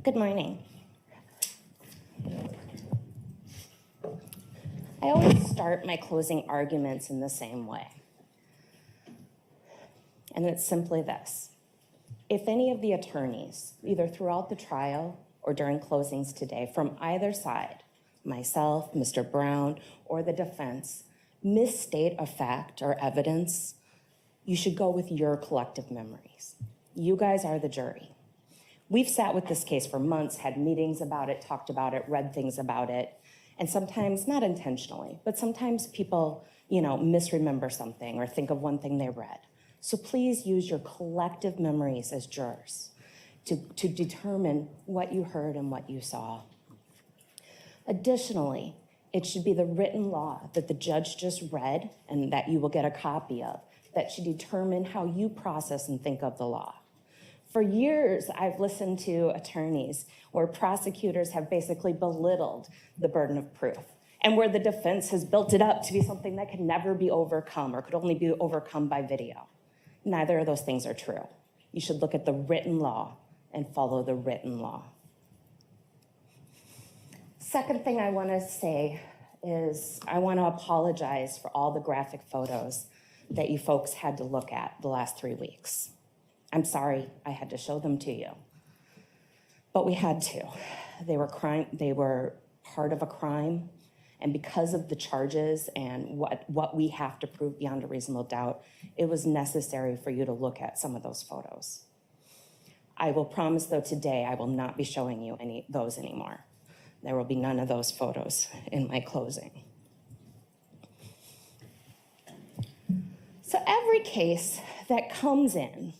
Good morning. I always start my closing arguments in the same way. And it's simply this. If any of the attorneys, either throughout the trial or during closings today, from either side, myself, Mr. Brown, or the defense, misstate a fact or evidence, you should go with your collective memories. You guys are the jury. We've sat with this case for months, had meetings about it, talked about it, read things about it, and sometimes, not intentionally, but sometimes people, misremember something or think of one thing they read. So please use your collective memories as jurors to determine what you heard and what you saw. Additionally, it should be the written law that the judge just read and that you will get a copy of that should determine how you process and think of the law. For years, I've listened to attorneys where prosecutors have basically belittled the burden of proof and where the defense has built it up to be something that can never be overcome or could only be overcome by video. Neither of those things are true. You should look at the written law and follow the written law. Second thing I want to say is I want to apologize for all the graphic photos that you folks had to look at the last 3 weeks. I'm sorry I had to show them to you, but we had to. They were part of a crime, and because of the charges and what we have to prove beyond a reasonable doubt, it was necessary for you to look at some of those photos. I will promise, though, today I will not be showing you those anymore. There will be none of those photos in my closing. So every case that comes in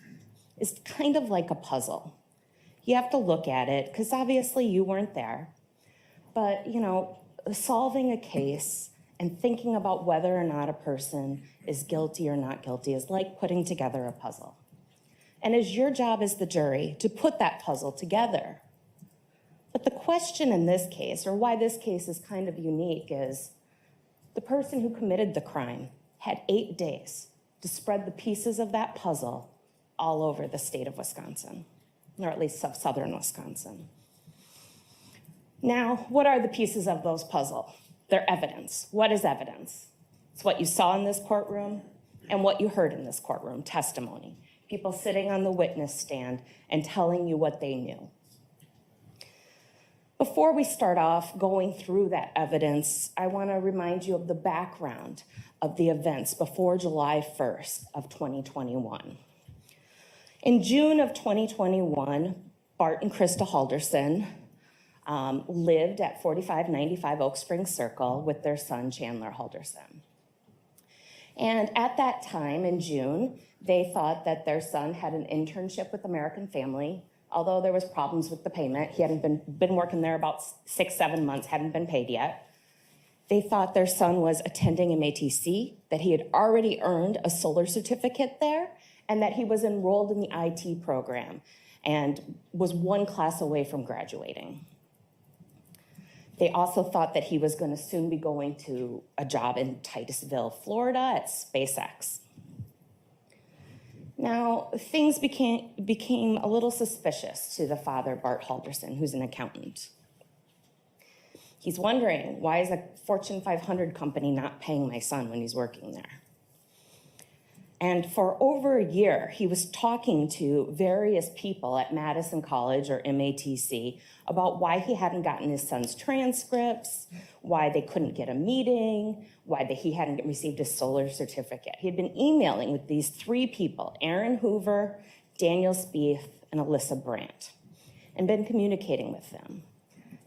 is kind of like a puzzle. You have to look at it, because obviously you weren't there. But, solving a case and thinking about whether or not a person is guilty or not guilty is like putting together a puzzle. And it's your job as the jury to put that puzzle together. But the question in this case, or why this case is kind of unique, is the person who committed the crime had 8 days to spread the pieces of that puzzle all over the state of Wisconsin, or at least southern Wisconsin. Now, what are the pieces of those puzzle? They're evidence. What is evidence? It's what you saw in this courtroom and what you heard in this courtroom, testimony. People sitting on the witness stand and telling you what they knew. Before we start off going through that evidence, I want to remind you of the background of the events before July 1st of 2021. In June of 2021, Bart and Krista Halderson lived at 4595 Oak Springs Circle with their son, Chandler Halderson. And at that time, in June, they thought that their son had an internship with American Family, although there was problems with the payment. He hadn't been working there about 6-7 months, hadn't been paid yet. They thought their son was attending MATC, that he had already earned a solar certificate there, and that he was enrolled in the IT program and was 1 class away from graduating. They also thought that he was going to soon be going to a job in Titusville, Florida at SpaceX. Now, things became a little suspicious to the father, Bart Halderson, who's an accountant. He's wondering, why is a Fortune 500 company not paying my son when he's working there? And for over a year, he was talking to various people at Madison College or MATC about why he hadn't gotten his son's transcripts, why they couldn't get a meeting, why he hadn't received his solar certificate. He had been emailing with these 3 people, Aaron Hoover, Daniel Spieth, and Alyssa Brandt, and been communicating with them.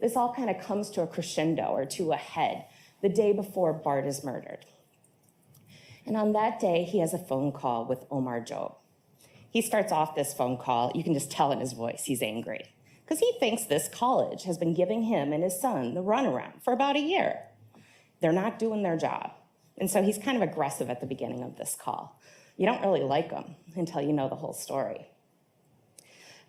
This all kind of comes to a crescendo or to a head the day before Bart is murdered. And on that day, he has a phone call with Omar Job. He starts off this phone call, you can just tell in his voice, he's angry, because he thinks this college has been giving him and his son the runaround for about a year. They're not doing their job. And so he's kind of aggressive at the beginning of this call. You don't really like him until you know the whole story.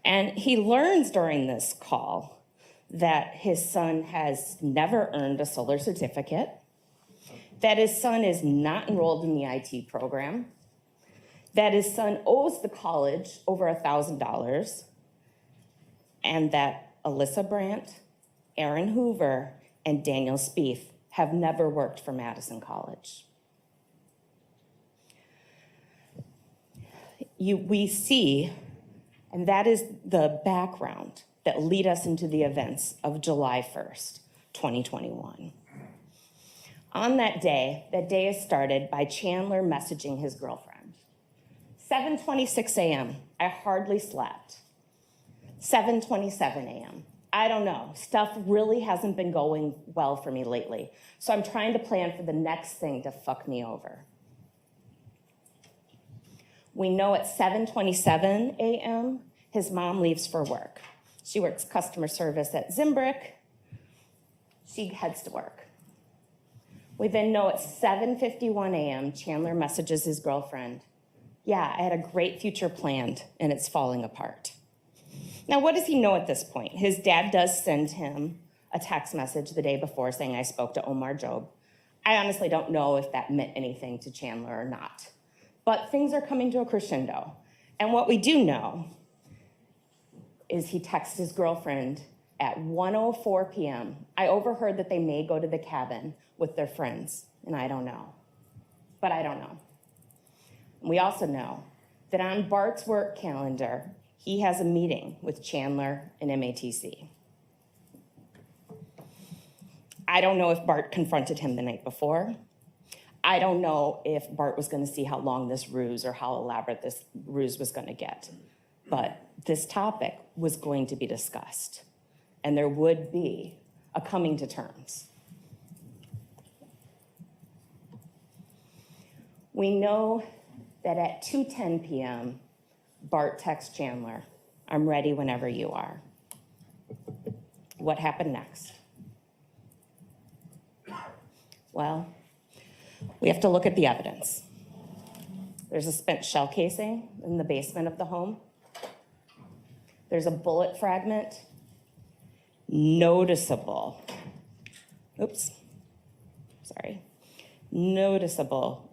And he learns during this call that his son has never earned a solar certificate, that his son is not enrolled in the IT program, that his son owes the college over $1,000, and that Alyssa Brandt, Aaron Hoover, and Daniel Spieth have never worked for Madison College. We see, and that is the background that lead us into the events of July 1st, 2021. On that day is started by Chandler messaging his girlfriend. 7:26 a.m., I hardly slept. 7:27 a.m., I don't know, stuff really hasn't been going well for me lately, so I'm trying to plan for the next thing to fuck me over. We know at 7:27 a.m., his mom leaves for work. She works customer service at Zimbrick. She heads to work. We then know at 7:51 a.m., Chandler messages his girlfriend, yeah, I had a great future planned and it's falling apart. Now, what does he know at this point? His dad does send him a text message the day before saying, I spoke to Omar Job. I honestly don't know if that meant anything to Chandler or not, but things are coming to a crescendo. And what we do know is he texts his girlfriend at 1:04 p.m. I overheard that they may go to the cabin with their friends, and I don't know. But I don't know. We also know that on Bart's work calendar, he has a meeting with Chandler and MATC. I don't know if Bart confronted him the night before. I don't know if Bart was going to see how long this ruse or how elaborate this ruse was going to get. But this topic was going to be discussed, and there would be a coming to terms. We know that at 2:10 p.m., Bart texts Chandler, I'm ready whenever you are. What happened next? Well, we have to look at the evidence. There's a spent shell casing in the basement of the home. There's a bullet fragment, noticeable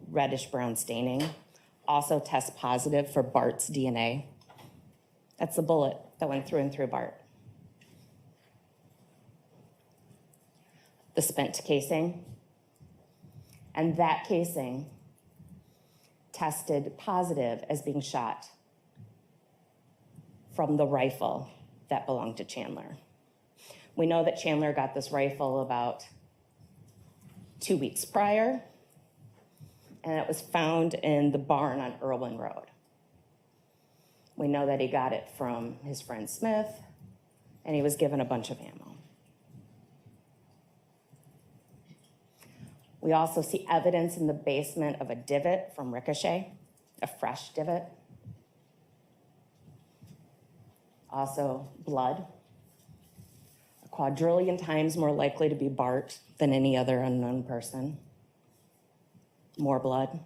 reddish brown staining, also tests positive for Bart's DNA. That's the bullet that went through and through Bart. The spent casing, and that casing tested positive as being shot from the rifle that belonged to Chandler. We know that Chandler got this rifle about 2 weeks prior, and it was found in the barn on Irwin Road. We know that he got it from his friend Smith, and he was given a bunch of ammo. We also see evidence in the basement of a divot from Ricochet, a fresh divot. Also, blood. A quadrillion times more likely to be Bart than any other unknown person. More blood.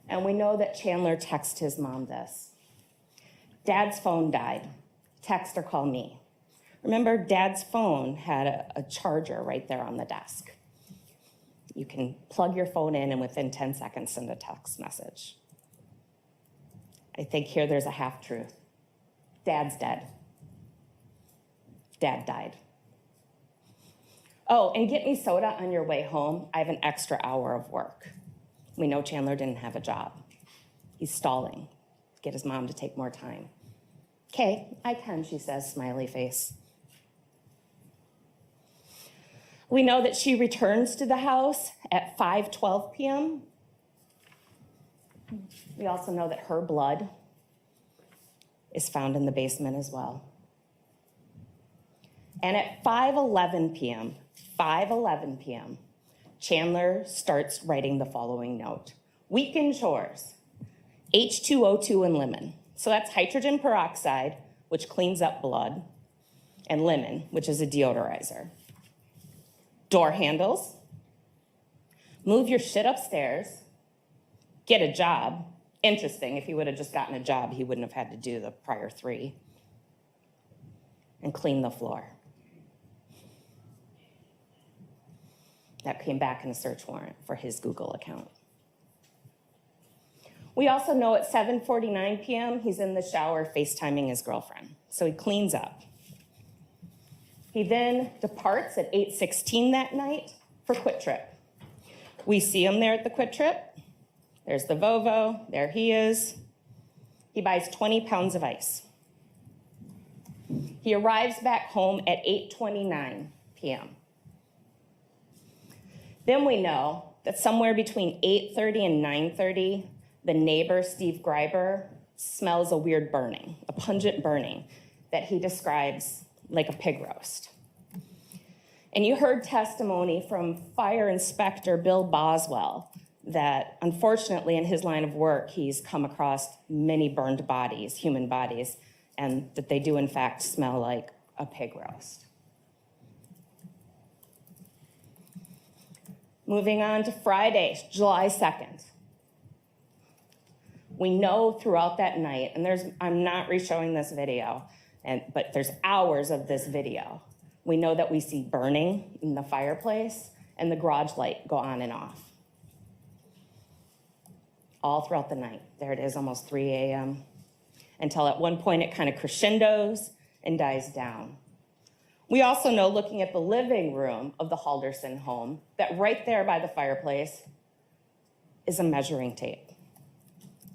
And we know that Chandler texted his mom this. Dad's phone died. Text or call me. Remember, Dad's phone had a charger right there on the desk. You can plug your phone in and within 10 seconds send a text message. I think here there's a half-truth. Dad's dead. Dad died. Oh, and get me soda on your way home. I have an extra hour of work. We know Chandler didn't have a job. He's stalling to get his mom to take more time. Okay, I can, she says, smiley face. We know that she returns to the house at 5:12 p.m. We also know that her blood is found in the basement as well. And at 5:11 p.m., Chandler starts writing the following note. Weekend chores, H2O2 and lemon. So that's hydrogen peroxide, which cleans up blood, and lemon, which is a deodorizer. Door handles, move your shit upstairs, get a job. Interesting, if he would have just gotten a job, he wouldn't have had to do the prior 3. And clean the floor. That came back in a search warrant for his Google account. We also know at 7:49 p.m., he's in the shower FaceTiming his girlfriend. So he cleans up. He then departs at 8:16 that night for Quit Trip. We see him there at the Quit Trip. There's the Volvo, there he is. He buys 20 pounds of ice. He arrives back home at 8:29 p.m. Then we know that somewhere between 8:30 and 9:30, the neighbor, Steve Greiber, smells a weird burning, a pungent burning that he describes like a pig roast. And you heard testimony from Fire Inspector Bill Boswell that unfortunately in his line of work, he's come across many burned bodies, human bodies, and that they do in fact smell like a pig roast. Moving on to Friday, July 2nd. We know throughout that night, and I'm not re-showing this video, but there's hours of this video. We know that we see burning in the fireplace and the garage light go on and off. All throughout the night. There it is, almost 3 a.m. Until at one point it kind of crescendos and dies down. We also know, looking at the living room of the Halderson home, that right there by the fireplace is a measuring tape.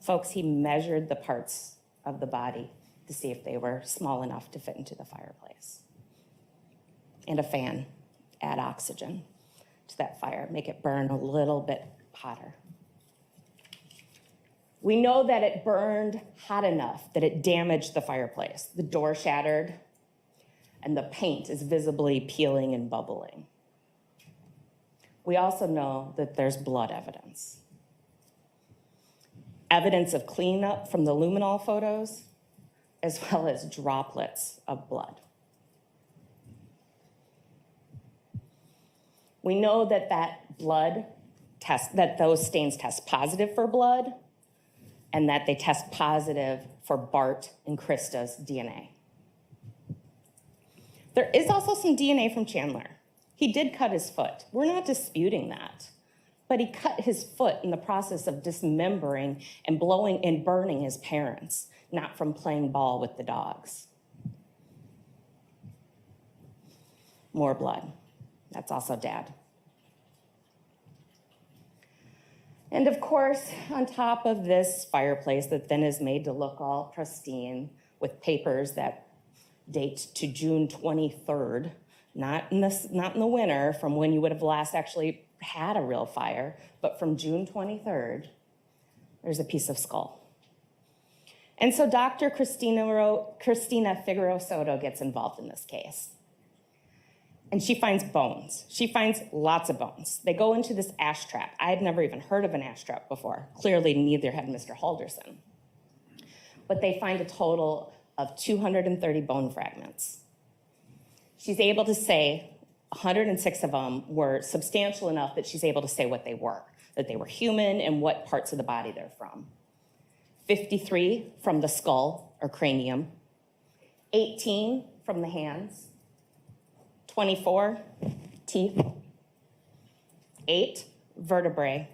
Folks, he measured the parts of the body to see if they were small enough to fit into the fireplace. And a fan, add oxygen to that fire, make it burn a little bit hotter. We know that it burned hot enough that it damaged the fireplace. The door shattered, and the paint is visibly peeling and bubbling. We also know that there's blood evidence. Evidence of cleanup from the luminol photos, as well as droplets of blood. We know that those stains test positive for blood, and that they test positive for Bart and Krista's DNA. There is also some DNA from Chandler. He did cut his foot. We're not disputing that. But he cut his foot in the process of dismembering and blowing and burning his parents, not from playing ball with the dogs. More blood. That's also Dad. And of course, on top of this fireplace that then is made to look all pristine with papers that date to June 23rd, not in the winter from when you would have last actually had a real fire, but from June 23rd, there's a piece of skull. And so Dr. Christina Figueroa Soto gets involved in this case. And she finds bones. She finds lots of bones. They go into this ash trap. I had never even heard of an ash trap before. Clearly, neither had Mr. Halderson. But they find a total of 230 bone fragments. She's able to say 106 of them were substantial enough that she's able to say what they were, that they were human and what parts of the body they're from. 53 from the skull or cranium, 18 from the hands, 24 teeth, 8 vertebrae,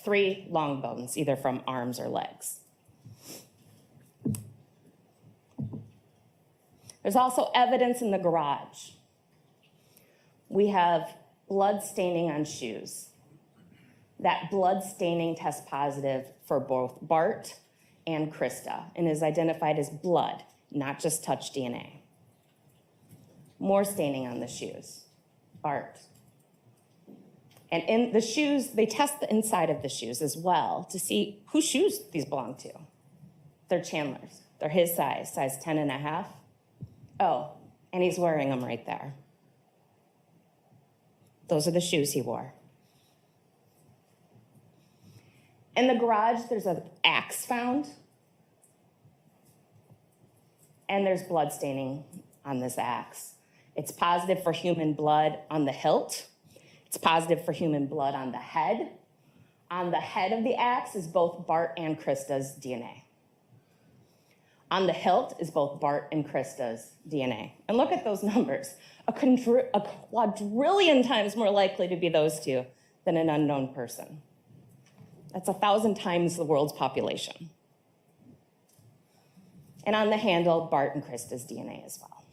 3 long bones, either from arms or legs. There's also evidence in the garage. We have blood staining on shoes. That blood staining tests positive for both Bart and Krista and is identified as blood, not just touch DNA. More staining on the shoes, Bart. And in the shoes, they test the inside of the shoes as well to see whose shoes these belong to. They're Chandler's. They're his size 10 and a half. Oh, and he's wearing them right there. Those are the shoes he wore. In the garage, there's an axe found. And there's blood staining on this axe. It's positive for human blood on the hilt. It's positive for human blood on the head. On the head of the axe is both Bart and Krista's DNA. On the hilt is both Bart and Krista's DNA. And look at those numbers. A quadrillion times more likely to be those two than an unknown person. That's 1,000 times the world's population. And on the handle, Bart and Krista's DNA as well.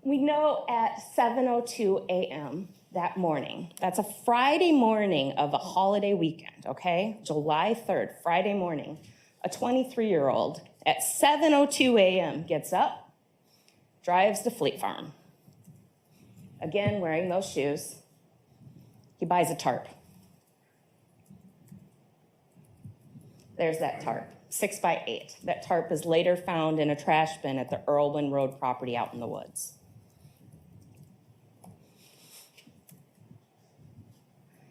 We know at 7:02 a.m. that morning, that's a Friday morning of a holiday weekend, okay? July 3rd, Friday morning, a 23-year-old at 7:02 a.m. gets up, drives to Fleet Farm. Again, wearing those shoes. He buys a tarp. There's that tarp, 6x8. That tarp is later found in a trash bin at the Irwin Road property out in the woods.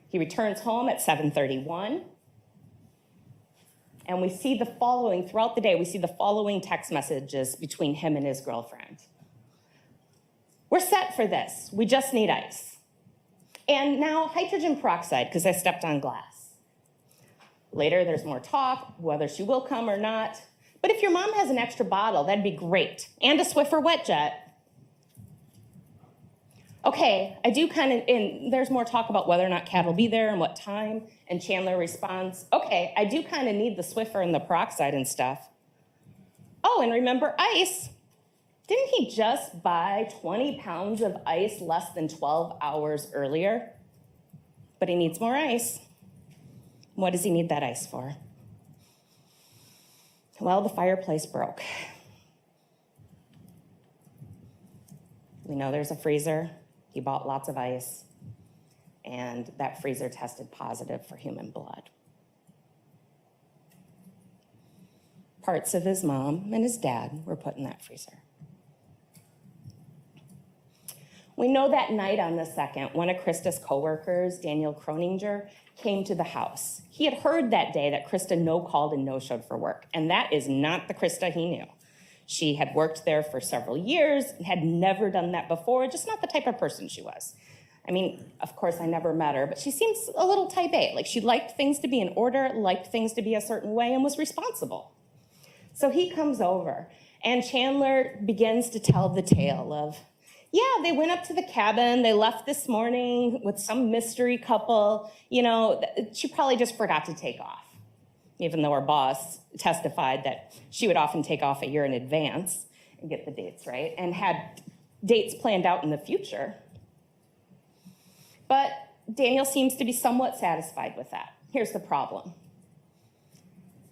He returns home at 7:31. And we see the following, throughout the day, we see the following text messages between him and his girlfriend. We're set for this. We just need ice. And now hydrogen peroxide, because I stepped on glass. Later, there's more talk, whether she will come or not. But if your mom has an extra bottle, that'd be great. And a Swiffer wet jet. Okay, I do and there's more talk about whether or not Kat will be there and what time. And Chandler responds, okay, I do kind of need the Swiffer and the peroxide and stuff. Oh, and remember ice. Didn't he just buy 20 pounds of ice less than 12 hours earlier? But he needs more ice. What does he need that ice for? Well, the fireplace broke. We know there's a freezer. He bought lots of ice, and that freezer tested positive for human blood. Parts of his mom and his dad were put in that freezer. We know that night on the 2nd, one of Krista's coworkers, Daniel Croninger, came to the house. He had heard that day that Krista no-called and no-showed for work, and that is not the Krista he knew. She had worked there for several years and had never done that before, just not the type of person she was. I mean, of course, I never met her, but she seems a little type A. Like, she liked things to be in order, liked things to be a certain way, and was responsible. So he comes over, and Chandler begins to tell the tale of, yeah, they went up to the cabin. They left this morning with some mystery couple. You know, she probably just forgot to take off, even though her boss testified that she would often take off a year in advance and get the dates right and had dates planned out in the future. But Daniel seems to be somewhat satisfied with that. Here's the problem.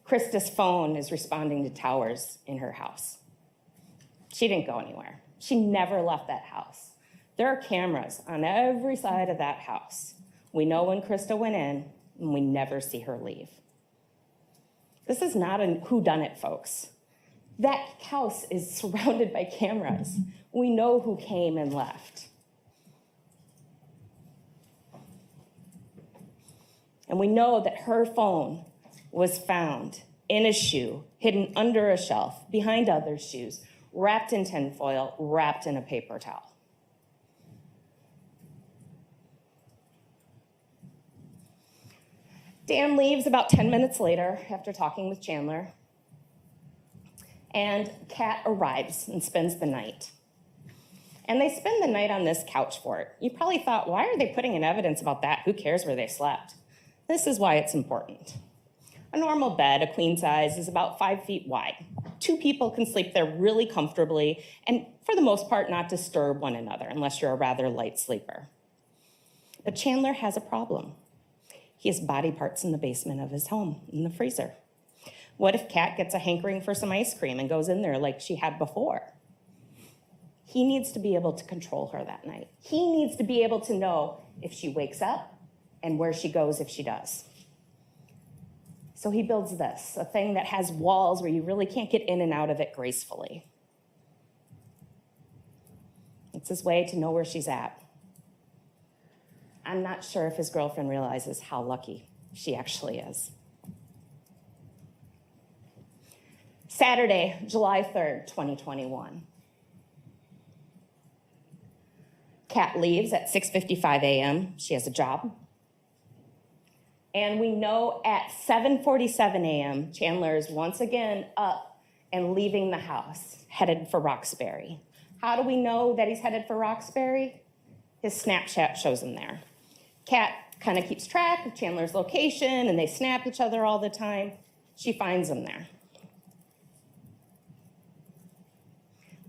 Krista's phone is responding to towers in her house. She didn't go anywhere. She never left that house. There are cameras on every side of that house. We know when Krista went in, and we never see her leave. This is not a whodunit, folks. That house is surrounded by cameras. We know who came and left. And we know that her phone was found in a shoe, hidden under a shelf, behind other shoes, wrapped in tinfoil, wrapped in a paper towel. Dan leaves about 10 minutes later after talking with Chandler, and Kat arrives and spends the night. And they spend the night on this couch fort. You probably thought, why are they putting in evidence about that? Who cares where they slept? This is why it's important. A normal bed, a queen size, is about 5 feet wide. 2 people can sleep there really comfortably and, for the most part, not disturb one another unless you're a rather light sleeper. But Chandler has a problem. He has body parts in the basement of his home, in the freezer. What if Kat gets a hankering for some ice cream and goes in there like she had before? He needs to be able to control her that night. He needs to be able to know if she wakes up and where she goes if she does. So he builds this, a thing that has walls where you really can't get in and out of it gracefully. It's his way to know where she's at. I'm not sure if his girlfriend realizes how lucky she actually is. Saturday, July 3rd, 2021. Kat leaves at 6:55 a.m. She has a job. And we know at 7:47 a.m., Chandler is once again up and leaving the house, headed for Roxbury. How do we know that he's headed for Roxbury? His Snapchat shows him there. Kat kind of keeps track of Chandler's location, and they snap each other all the time. She finds him there.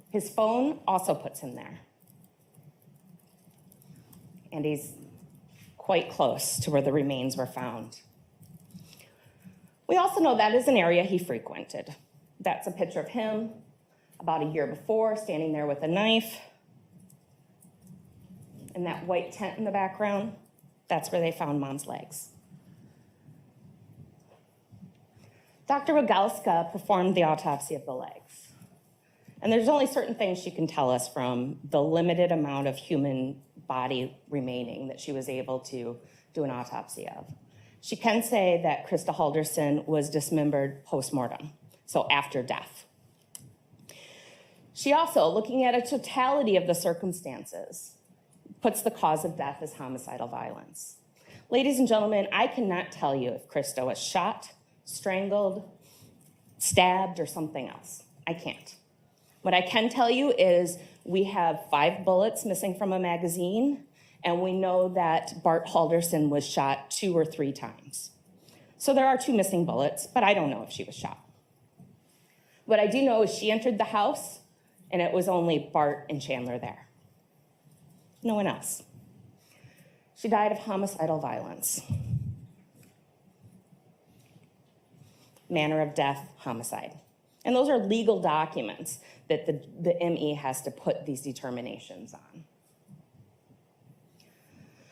His phone also puts him there. And he's quite close to where the remains were found. We also know that is an area he frequented. That's a picture of him about a year before, standing there with a knife. And that white tent in the background, that's where they found Mom's legs. Dr. Rogalska performed the autopsy of the legs. And there's only certain things she can tell us from the limited amount of human body remaining that she was able to do an autopsy of. She can say that Krista Halderson was dismembered post-mortem, so after death. She also, looking at a totality of the circumstances, puts the cause of death as homicidal violence. Ladies and gentlemen, I cannot tell you if Krista was shot, strangled, stabbed, or something else. I can't. What I can tell you is we have 5 bullets missing from a magazine, and we know that Bart Halderson was shot 2 or 3 times. So there are 2 missing bullets, but I don't know if she was shot. What I do know is she entered the house, and it was only Bart and Chandler there. No one else. She died of homicidal violence. Manner of death, homicide. And those are legal documents that the ME has to put these determinations on.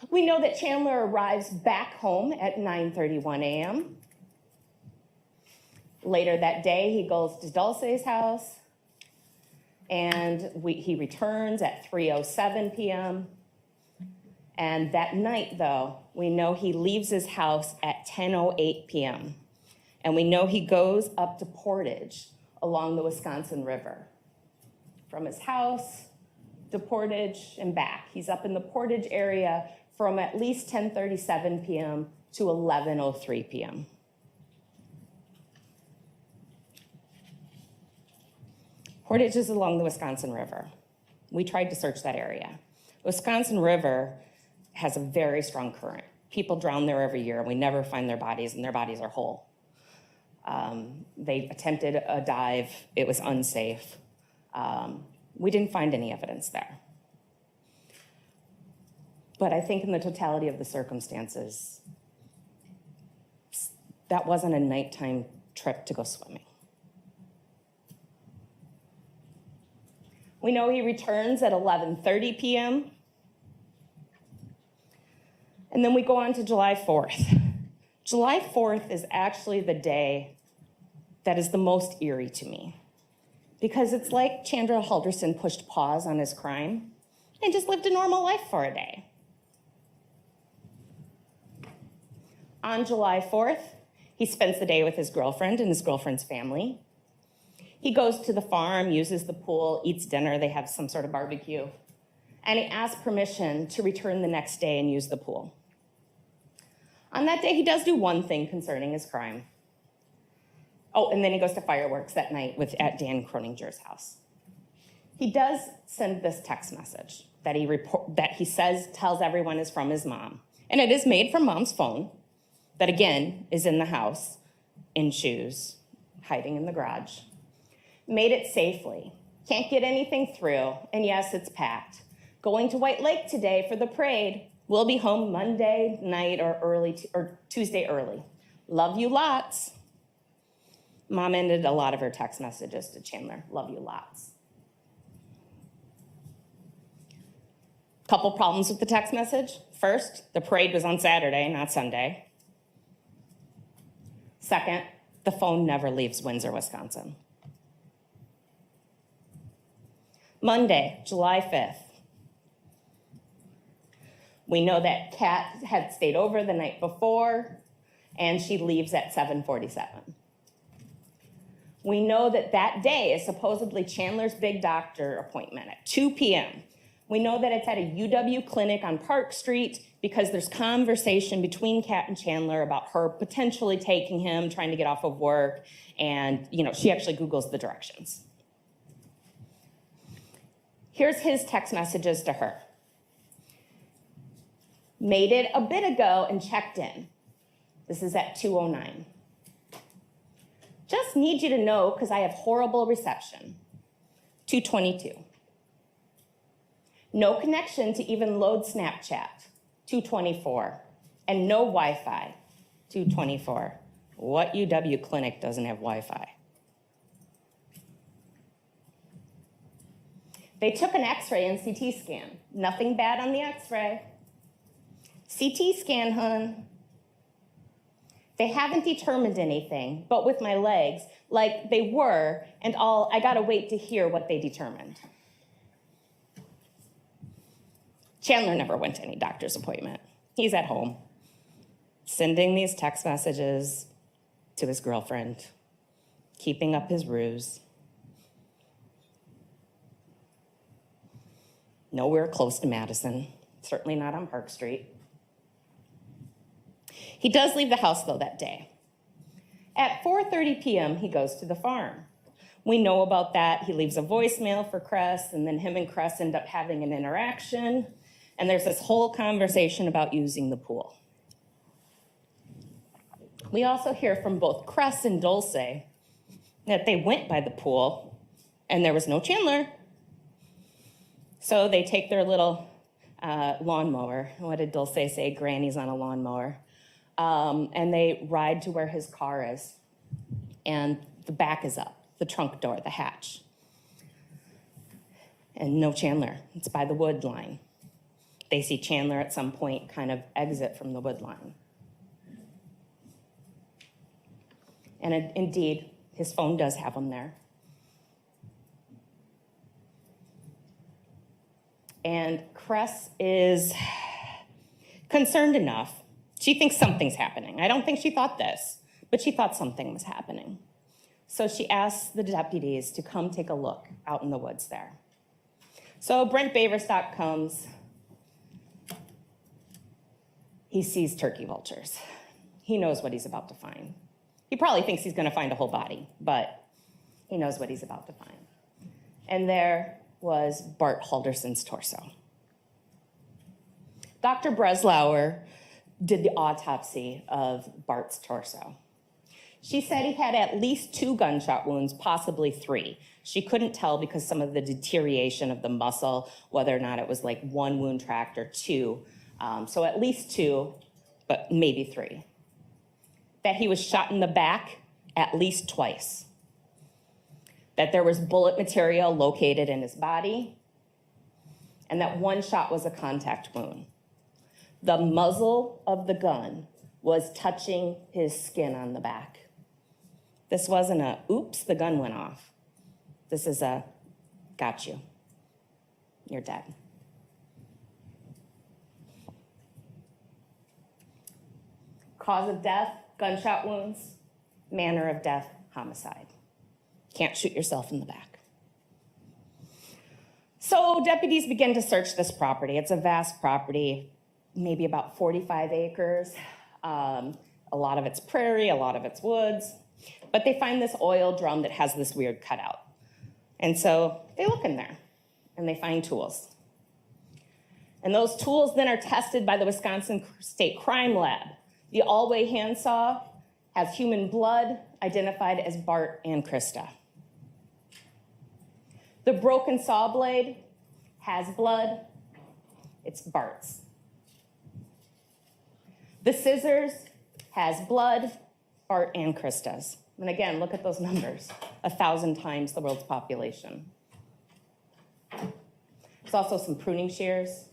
We know that Chandler arrives back home at 9:31 a.m. Later that day, he goes to Dulce's house, and he returns at 3:07 p.m. And that night, though, we know he leaves his house at 10:08 p.m. And we know he goes up to Portage along the Wisconsin River. From his house to Portage and back. He's up in the Portage area from at least 10:37 p.m. to 11:03 p.m. Portage is along the Wisconsin River. We tried to search that area. The Wisconsin River has a very strong current. People drown there every year, and we never find their bodies, and their bodies are whole. They attempted a dive. It was unsafe. We didn't find any evidence there. But I think in the totality of the circumstances, that wasn't a nighttime trip to go swimming. We know he returns at 11:30 p.m. And then we go on to July 4th. July 4th is actually the day that is the most eerie to me, because it's like Chandler Halderson pushed pause on his crime and just lived a normal life for a day. On July 4th, he spends the day with his girlfriend and his girlfriend's family. He goes to the farm, uses the pool, eats dinner, they have some sort of barbecue, and he asks permission to return the next day and use the pool. On that day, he does do one thing concerning his crime. Oh, and then he goes to fireworks that night at Dan Croninger's house. He does send this text message that he says tells everyone is from his mom. And it is made from Mom's phone that, again, is in the house, in shoes, hiding in the garage. Made it safely. Can't get anything through, and yes, it's packed. Going to White Lake today for the parade. We'll be home Monday night or Tuesday early. Love you lots. Mom ended a lot of her text messages to Chandler. Love you lots. Couple problems with the text message. First, the parade was on Saturday, not Sunday. Second, the phone never leaves Windsor, Wisconsin. Monday, July 5th. We know that Kat had stayed over the night before, and she leaves at 7:47. We know that that day is supposedly Chandler's big doctor appointment at 2 p.m. We know that it's at a UW clinic on Park Street because there's conversation between Kat and Chandler about her potentially taking him, trying to get off of work, and she actually Googles the directions. Here's his text messages to her. Made it a bit ago and checked in. This is at 2:09. Just need you to know because I have horrible reception. 2:22. No connection to even load Snapchat. 2:24. And no Wi-Fi. 2:24. What UW clinic doesn't have Wi-Fi? They took an X-ray and CT scan. Nothing bad on the X-ray. CT scan, hun. They haven't determined anything, but with my legs, like they were, and I gotta wait to hear what they determined. Chandler never went to any doctor's appointment. He's at home, sending these text messages to his girlfriend, keeping up his ruse. Nowhere close to Madison, certainly not on Park Street. He does leave the house, though, that day. At 4:30 p.m., he goes to the farm. We know about that. He leaves a voicemail for Cress, and then him and Cress end up having an interaction, and there's this whole conversation about using the pool. We also hear from both Cress and Dulce that they went by the pool, and there was no Chandler. So they take their little lawnmower. What did Dulce say? Granny's on a lawnmower. And they ride to where his car is. And the back is up, the trunk door, the hatch. And no Chandler. It's by the wood line. They see Chandler at some point kind of exit from the wood line. And indeed, his phone does have him there. And Cress is concerned enough. She thinks something's happening. I don't think she thought this, but she thought something was happening. So she asks the deputies to come take a look out in the woods there. So Brent Baverstock comes. He sees turkey vultures. He knows what he's about to find. He probably thinks he's going to find a whole body, but he knows what he's about to find. And there was Bart Halderson's torso. Dr. Breslauer did the autopsy of Bart's torso. She said he had at least 2 gunshot wounds, possibly 3. She couldn't tell because some of the deterioration of the muscle, whether or not it was like 1 wound tract or 2. So at least 2, but maybe 3. That he was shot in the back at least twice. That there was bullet material located in his body, and that 1 shot was a contact wound. The muzzle of the gun was touching his skin on the back. This wasn't a, oops, the gun went off. This is a, got you. You're dead. Cause of death, gunshot wounds. Manner of death, homicide. Can't shoot yourself in the back. So deputies begin to search this property. It's a vast property, maybe about 45 acres. A lot of it's prairie, a lot of it's woods. But they find this oil drum that has this weird cutout. And so they look in there and they find tools. And those tools then are tested by the Wisconsin State Crime Lab. The all-way handsaw has human blood identified as Bart and Krista. The broken saw blade has blood. It's Bart's. The scissors has blood, Bart and Krista's. And again, look at those numbers, 1,000 times the world's population. There's also some pruning shears.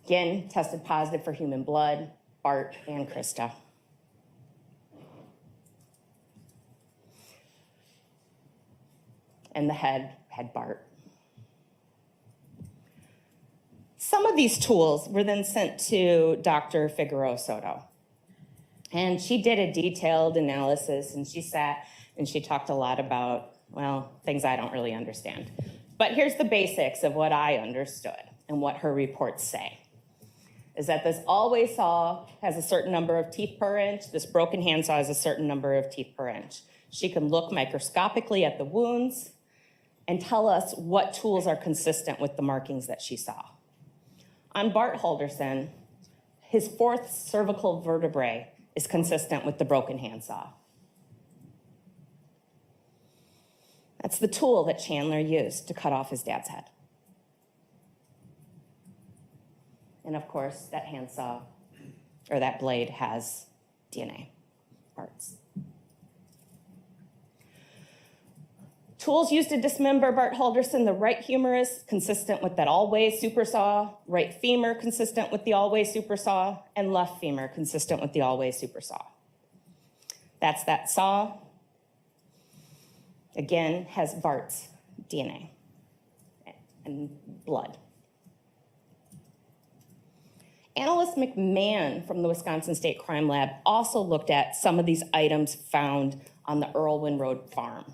Again, tested positive for human blood, Bart and Krista. And the head had Bart. Some of these tools were then sent to Dr. Figueroa Soto. And she did a detailed analysis, and she sat and she talked a lot about, well, things I don't really understand. But here's the basics of what I understood and what her reports say. Is that this all-way saw has a certain number of teeth per inch, this broken handsaw has a certain number of teeth per inch. She can look microscopically at the wounds and tell us what tools are consistent with the markings that she saw. On Bart Halderson, his fourth cervical vertebrae is consistent with the broken handsaw. That's the tool that Chandler used to cut off his dad's head. And of course, that handsaw, or that blade, has DNA parts. Tools used to dismember Bart Halderson: the right humerus, consistent with that all-way super saw, right femur, consistent with the all-way super saw, and left femur, consistent with the all-way super saw. That's that saw. Again, has Bart's DNA and blood. Analyst McMahon from the Wisconsin State Crime Lab also looked at some of these items found on the Irwin Road farm.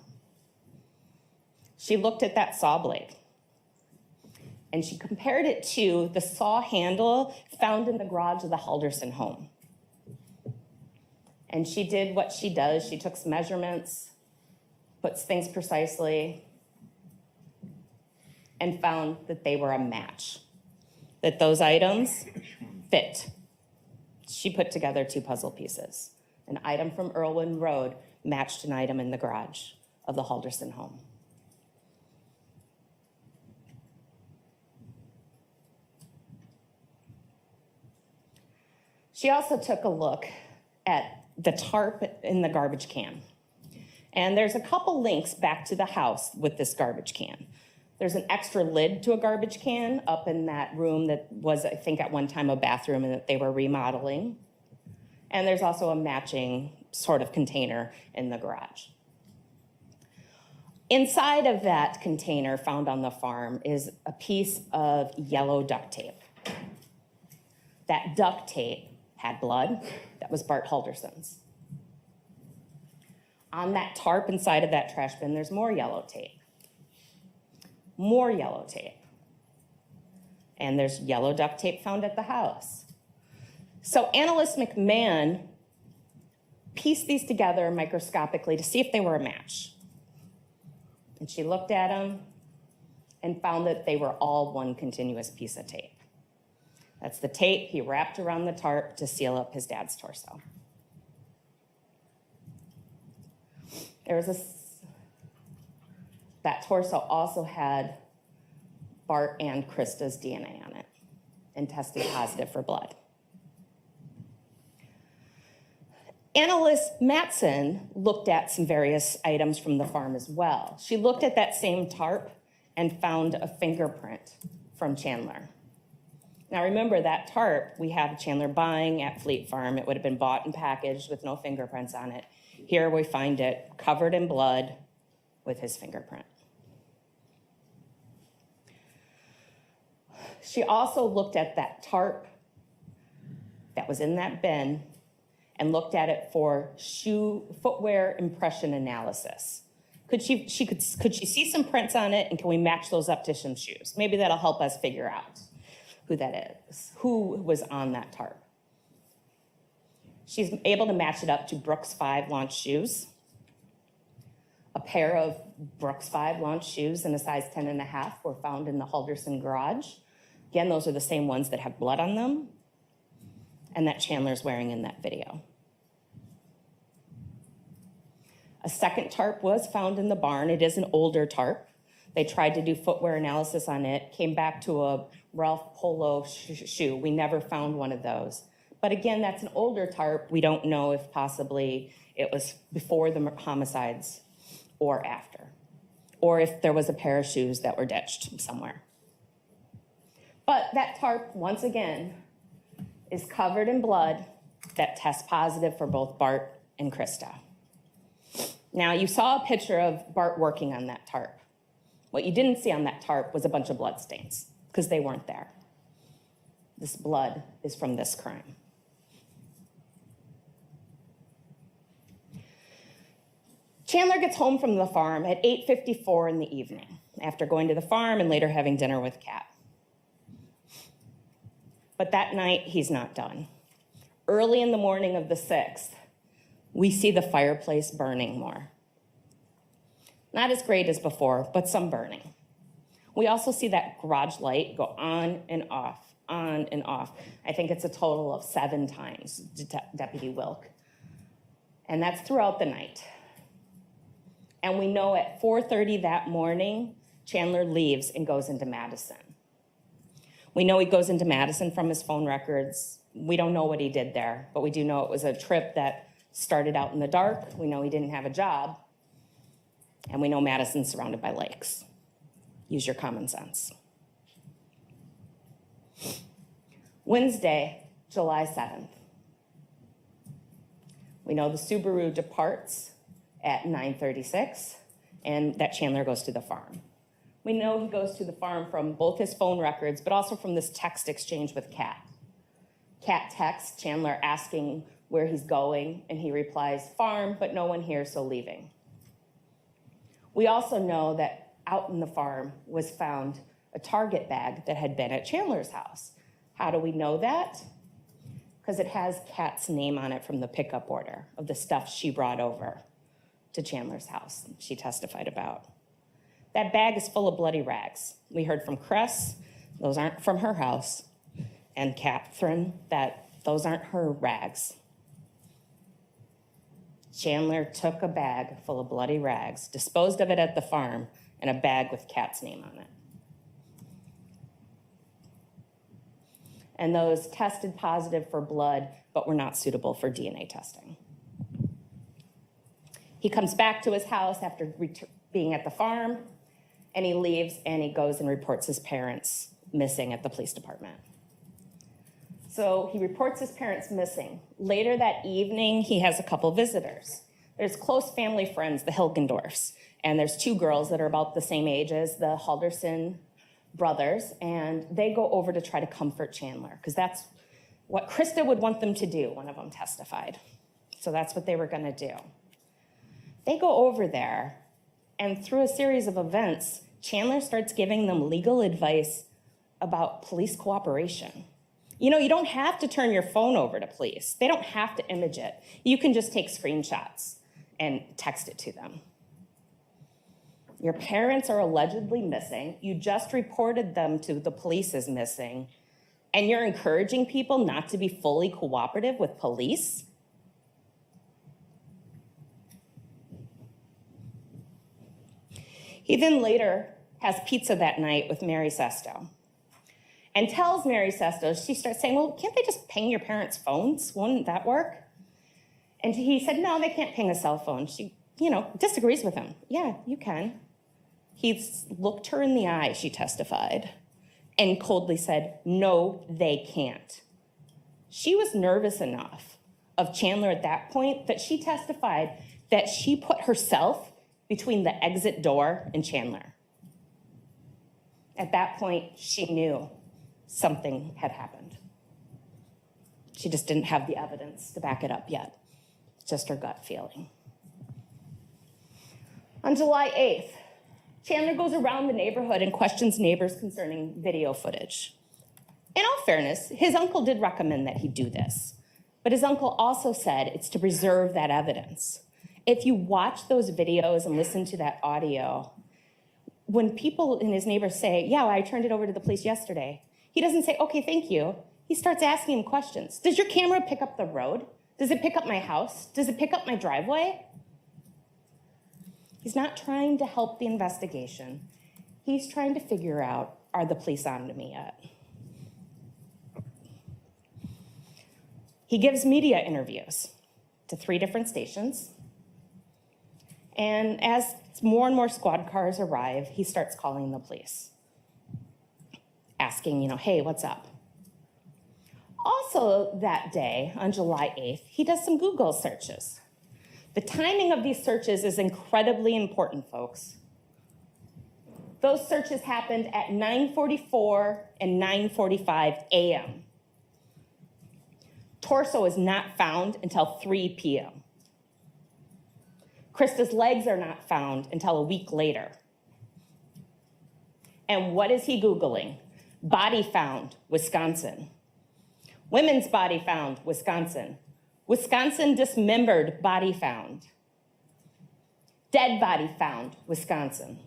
She looked at that saw blade, and she compared it to the saw handle found in the garage of the Halderson home. And she did what she does. She took some measurements, puts things precisely, and found that they were a match, that those items fit. She put together two puzzle pieces. An item from Irwin Road matched an item in the garage of the Halderson home. She also took a look at the tarp in the garbage can. And there's a couple links back to the house with this garbage can. There's an extra lid to a garbage can up in that room that was, I think, at one time a bathroom and that they were remodeling. And there's also a matching sort of container in the garage. Inside of that container found on the farm is a piece of yellow duct tape. That duct tape had blood. That was Bart Halderson's. On that tarp inside of that trash bin, there's more yellow tape. More yellow tape. And there's yellow duct tape found at the house. So analyst McMahon pieced these together microscopically to see if they were a match. And she looked at them and found that they were all one continuous piece of tape. That's the tape he wrapped around the tarp to seal up his dad's torso. That torso also had Bart and Krista's DNA on it and tested positive for blood. Analyst Matson looked at some various items from the farm as well. She looked at that same tarp and found a fingerprint from Chandler. Now remember, that tarp we have Chandler buying at Fleet Farm. It would have been bought and packaged with no fingerprints on it. Here we find it covered in blood with his fingerprint. She also looked at that tarp that was in that bin and looked at it for footwear impression analysis. Could she see some prints on it, and can we match those up to some shoes? Maybe that'll help us figure out who that is, who was on that tarp. She's able to match it up to Brooks 5 launch shoes. A pair of Brooks 5 launch shoes in a size 10.5 were found in the Halderson garage. Again, those are the same ones that have blood on them and that Chandler's wearing in that video. A second tarp was found in the barn. It is an older tarp. They tried to do footwear analysis on it, came back to a Ralph Polo shoe. We never found one of those. But again, that's an older tarp. We don't know if possibly it was before the homicides or after, or if there was a pair of shoes that were ditched somewhere. But that tarp, once again, is covered in blood that tests positive for both Bart and Krista. Now, you saw a picture of Bart working on that tarp. What you didn't see on that tarp was a bunch of blood stains, because they weren't there. This blood is from this crime. Chandler gets home from the farm at 8:54 in the evening, after going to the farm and later having dinner with Kat. But that night, he's not done. Early in the morning of the 6th, we see the fireplace burning more. Not as great as before, but some burning. We also see that garage light go on and off on and off. I think it's a total of 7 times, Deputy Wilk. And that's throughout the night. And we know at 4:30 that morning, Chandler leaves and goes into Madison. We know he goes into Madison from his phone records. We don't know what he did there, but we do know it was a trip that started out in the dark. We know he didn't have a job. And we know Madison's surrounded by lakes. Use your common sense. Wednesday, July 7th. We know the Subaru departs at 9:36 and that Chandler goes to the farm. We know he goes to the farm from both his phone records, but also from this text exchange with Kat. Kat texts Chandler asking where he's going, and he replies, farm, but no one here, so leaving. We also know that out in the farm was found a Target bag that had been at Chandler's house. How do we know that? Because it has Kat's name on it from the pickup order of the stuff she brought over to Chandler's house, she testified about. That bag is full of bloody rags. We heard from Cress, those aren't from her house, and Catherine, that those aren't her rags. Chandler took a bag full of bloody rags, disposed of it at the farm, and a bag with Kat's name on it. And those tested positive for blood, but were not suitable for DNA testing. He comes back to his house after being at the farm, and he leaves and he goes and reports his parents missing at the police department. So he reports his parents missing. Later that evening, he has a couple visitors. There's close family friends, the Hilgendorfs, and there's 2 girls that are about the same age as the Halderson brothers, and they go over to try to comfort Chandler, because that's what Krista would want them to do, one of them testified. So that's what they were gonna do. They go over there, and through a series of events, Chandler starts giving them legal advice about police cooperation. You know, you don't have to turn your phone over to police. They don't have to image it. You can just take screenshots and text it to them. Your parents are allegedly missing. You just reported them to the police as missing, and you're encouraging people not to be fully cooperative with police? He then later has pizza that night with Mary Sesto and tells Mary Sesto, she starts saying, well, can't they just ping your parents' phones? Wouldn't that work? And he said, no, they can't ping a cell phone. She, disagrees with him. Yeah, you can. He looked her in the eye, she testified, and coldly said, no, they can't. She was nervous enough of Chandler at that point that she testified that she put herself between the exit door and Chandler. At that point, she knew something had happened. She just didn't have the evidence to back it up yet. Just her gut feeling. On July 8th, Chandler goes around the neighborhood and questions neighbors concerning video footage. In all fairness, his uncle did recommend that he do this, but his uncle also said it's to preserve that evidence. If you watch those videos and listen to that audio, when people and his neighbors say, yeah, I turned it over to the police yesterday, he doesn't say, okay, thank you. He starts asking him questions. Does your camera pick up the road? Does it pick up my house? Does it pick up my driveway? He's not trying to help the investigation. He's trying to figure out, are the police on to me yet? He gives media interviews to 3 different stations. And as more and more squad cars arrive, he starts calling the police, asking, hey, what's up? Also that day, on July 8th, he does some Google searches. The timing of these searches is incredibly important, folks. Those searches happened at 9:44 and 9:45 a.m. Torso is not found until 3 p.m. Krista's legs are not found until a week later. And what is he Googling? Body found, Wisconsin. Women's body found, Wisconsin. Wisconsin dismembered body found. Dead body found, Wisconsin.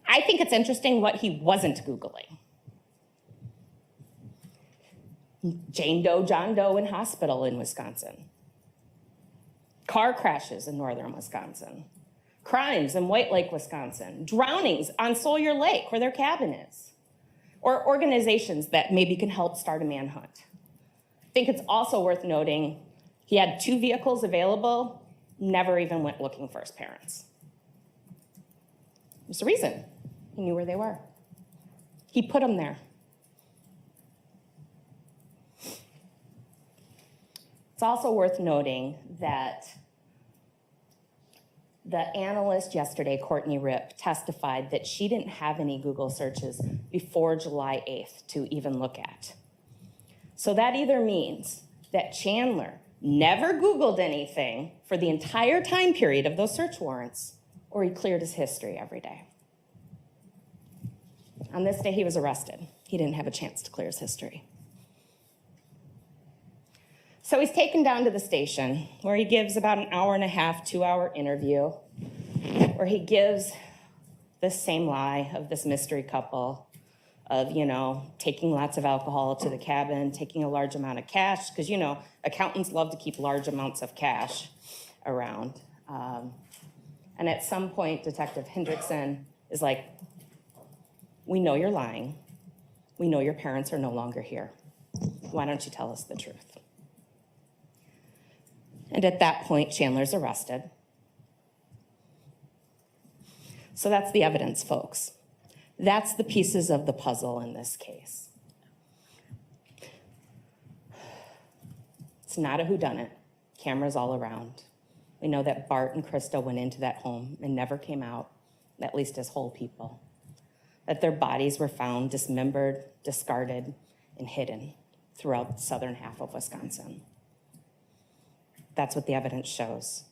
I think it's interesting what he wasn't Googling. Jane Doe, John Doe in hospital in Wisconsin. Car crashes in northern Wisconsin. Crimes in White Lake, Wisconsin. Drownings on Sawyer Lake, where their cabin is. Or organizations that maybe can help start a manhunt. I think it's also worth noting he had 2 vehicles available, never even went looking for his parents. There's a reason. He knew where they were. He put them there. It's also worth noting that the analyst yesterday, Courtney Ripp, testified that she didn't have any Google searches before July 8th to even look at. So that either means that Chandler never Googled anything for the entire time period of those search warrants, or he cleared his history every day. On this day, he was arrested. He didn't have a chance to clear his history. So he's taken down to the station where he gives about an hour and a half, 2-hour interview where he gives the same lie of this mystery couple of, taking lots of alcohol to the cabin, taking a large amount of cash, because, accountants love to keep large amounts of cash around. And at some point, Detective Hendrickson is like, we know you're lying. We know your parents are no longer here. Why don't you tell us the truth? And at that point, Chandler's arrested. So that's the evidence, folks. That's the pieces of the puzzle in this case. It's not a whodunit. Cameras all around. We know that Bart and Krista went into that home and never came out, at least as whole people. That their bodies were found dismembered, discarded, and hidden throughout the southern half of Wisconsin. That's what the evidence shows.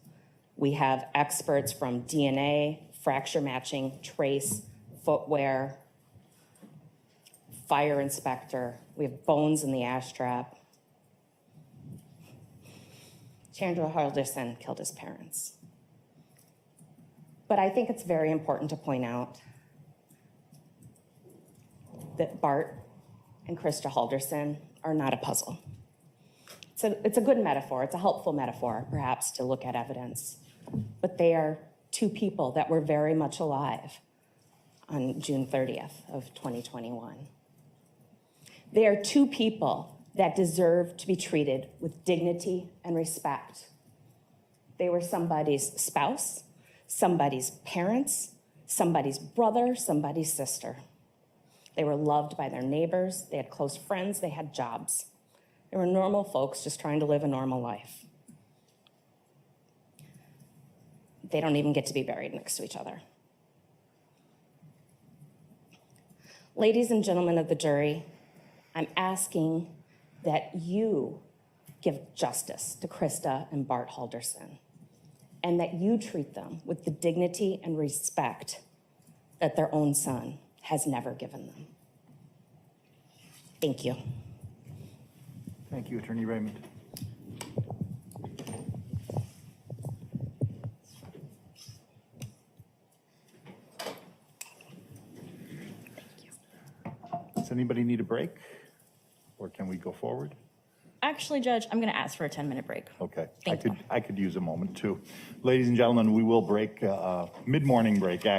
We have experts from DNA, fracture matching, trace, footwear, fire inspector. We have bones in the ash trap. Chandler Halderson killed his parents. But I think it's very important to point out that Bart and Krista Halderson are not a puzzle. It's a good metaphor. It's a helpful metaphor, perhaps, to look at evidence. But they are 2 people that were very much alive on June 30th of 2021. They are 2 people that deserve to be treated with dignity and respect. They were somebody's spouse, somebody's parents, somebody's brother, somebody's sister. They were loved by their neighbors. They had close friends. They had jobs. They were normal folks just trying to live a normal life. They don't even get to be buried next to each other. Ladies and gentlemen of the jury, I'm asking that you give justice to Krista and Bart Halderson, and that you treat them with the dignity and respect that their own son has never given them. Thank you. Thank you, Attorney Raymond. Does anybody need a break, or can we go forward? Actually, Judge, I'm going to ask for a 10-minute break. Okay, Thank you. I could use a moment too. Ladies and gentlemen, we will break, mid-morning break, actually.